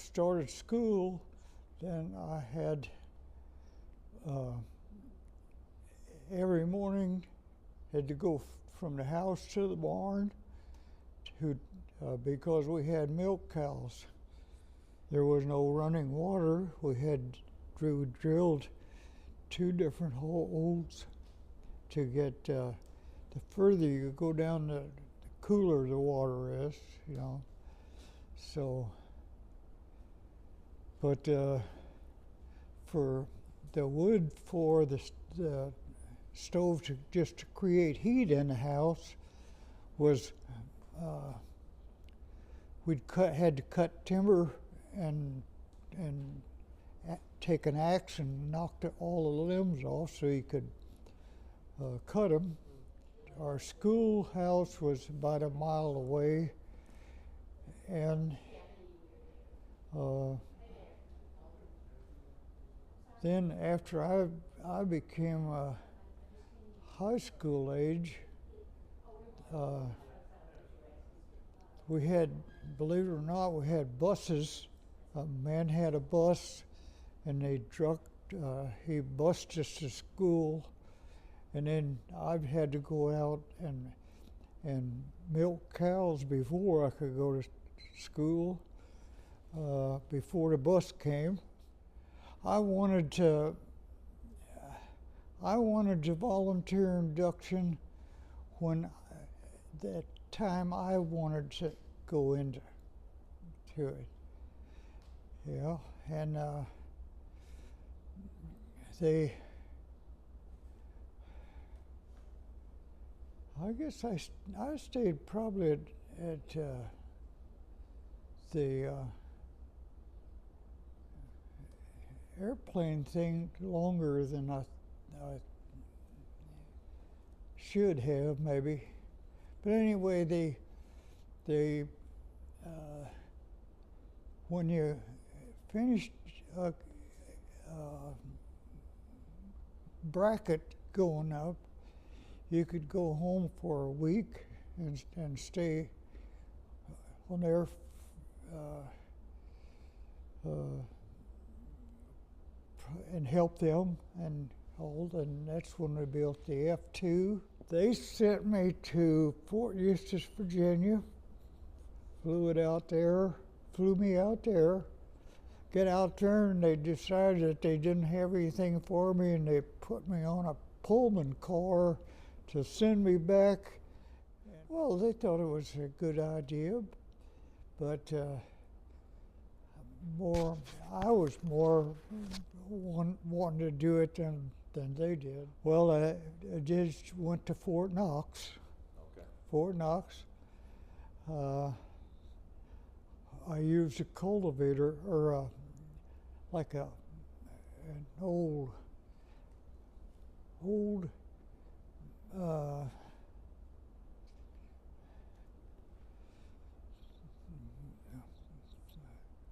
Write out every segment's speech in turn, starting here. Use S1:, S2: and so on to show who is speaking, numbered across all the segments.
S1: started school, then I had every morning had to go from the house to the barn because we had milk cows. There was no running water. We drilled 2 different holes to get, the further you go down, the cooler the water is, you know. So, but for the wood for the stove just to create heat in the house was, had to cut timber and take an axe and knock all the limbs off so you could cut them. Our schoolhouse was about a mile away, and then after I became high school age, we had, believe it or not, we had buses. A man had a bus, and he bused us to school, and then I had to go out and milk cows before I could go to school, before the bus came. I wanted to volunteer induction when that time I wanted to go into it. Yeah, and I guess I stayed probably at the airplane thing longer than I should have, maybe. But anyway, when you finished bracket going up, you could go home for a week and stay on there and help them and hold, and that's when we built the F2. They sent me to Fort Eustice, Virginia, flew me out there, get out there, and they decided that they didn't have anything for me, and they put me on a Pullman car to send me back. Well, they thought it was a good idea, but I was more wanting to do it than they did. Well, I just went to Fort Knox. Okay. Fort Knox. I used a cultivator, or like an old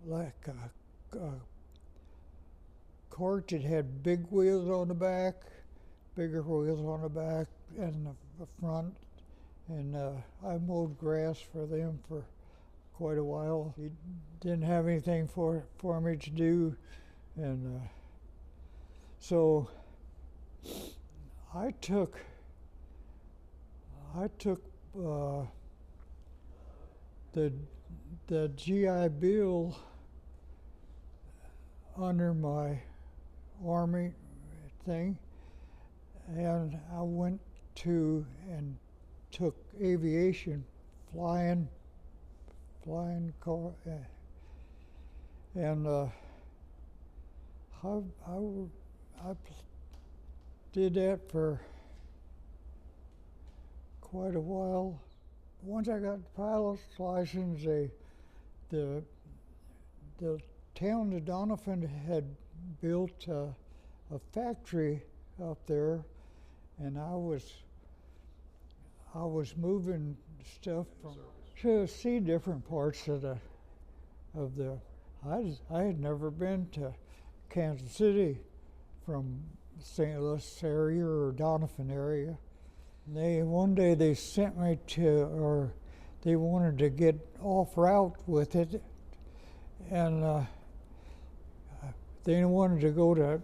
S1: like a cart that had big wheels on the back, bigger wheels on the back and the front, and I mowed grass for them for quite a while. He didn't have anything for me to do, and so I took the GI Bill under my Army thing, and I went to and took aviation, flying car, and I did that for quite a while. Once I got the pilot's license, the town of Doniphan had built a factory up there, and I was moving stuff to see different parts of the. I had never been to Kansas City from St. Louis area or Doniphan area. One day they sent me to, or they wanted to get off route with it, and they wanted to go to,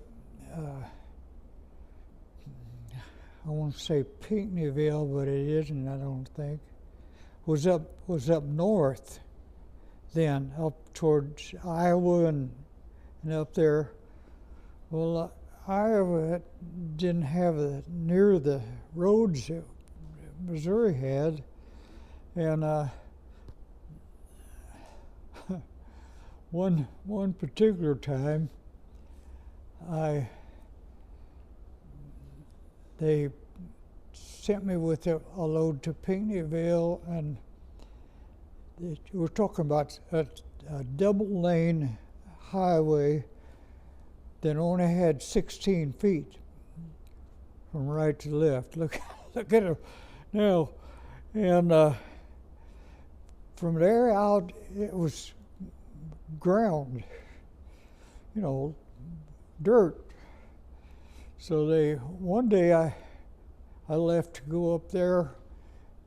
S1: I want to say Pinckneyville, but it isn't, I don't think. Was up north then, up towards Iowa and up there. Well, Iowa didn't have near the roads that Missouri had, and one particular time, they sent me with a load to Pinckneyville, and we're talking about a double lane highway that only had 16 feet from right to left. Look at it now. And from there out, it was ground, dirt. So one day I left to go up there,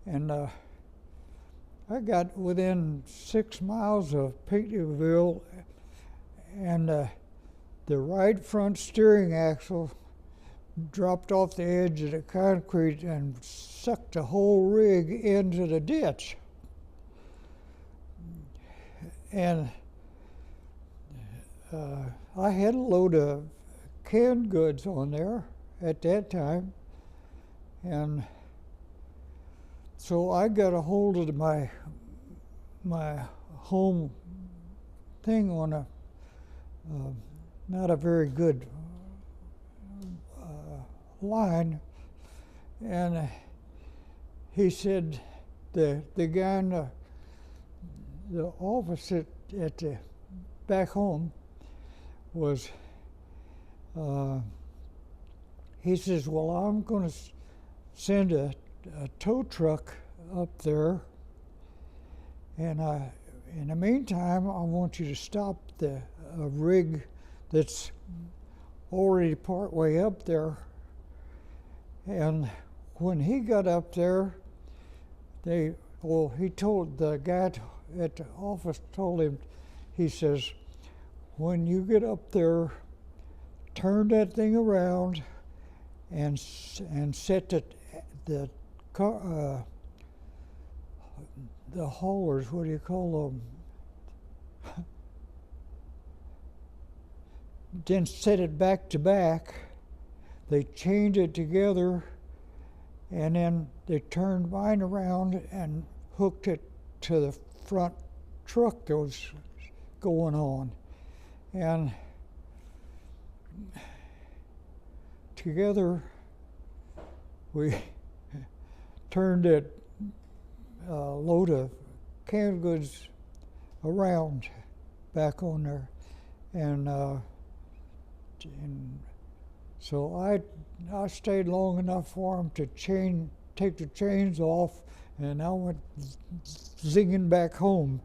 S1: and I got within 6 miles of Pinckneyville, and the right front steering axle dropped off the edge of the concrete and sucked the whole rig into the ditch. And I had a load of canned goods on there at that time, and so I got a hold of my home thing on a not a very good line, and he said the guy in the office at the back home was, he says, well, I'm going to send a tow truck up there, and in the meantime, I want you to stop the rig that's already part way up there. And when he got up there, he told the guy at the office, told him, he says, when you get up there, turn that thing around and set the haulers, what do you call them? Then set it back to back. They chained it together, and then they turned mine around and hooked it to the front truck that was going on. And together we turned that load of canned goods around back on there, and so I stayed long enough for them to take the chains off, and I went zinging back home.